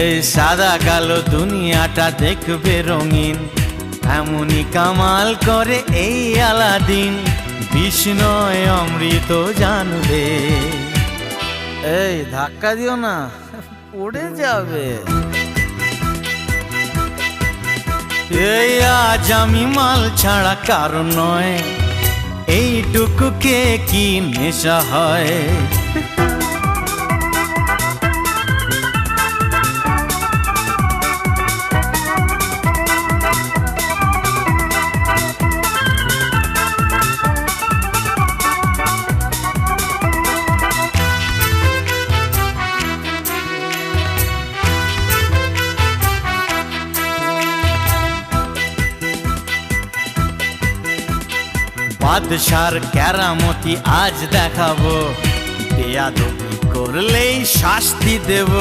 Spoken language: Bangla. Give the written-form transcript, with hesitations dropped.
এই সাদা কালো দুনিয়াটা দেখবে রঙিন, এমনই কামাল করে এই আলাদিন। বিষ্ণয় অমৃত জানবে। এই ধাক্কা দিও না, পড়ে যাবে। এই আজ আমি মাল ছাড়া কারণ নয়, এইটুকু কে কি নেশা হয়। বাদশার কেরামতি আজ দেখাবো, বেয়াদবি করলেই শাস্তি দেব।